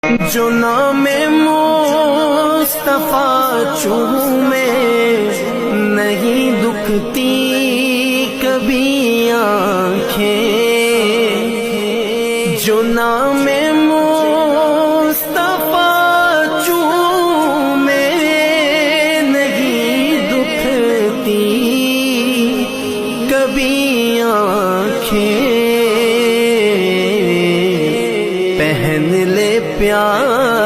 جو نام مصطفیٰ چومے نہیں دکھتی کبھی آنکھیں، جو نام مصطفیٰ چومے نہیں دکھتی کبھی آنکھیں، پہن لے پیار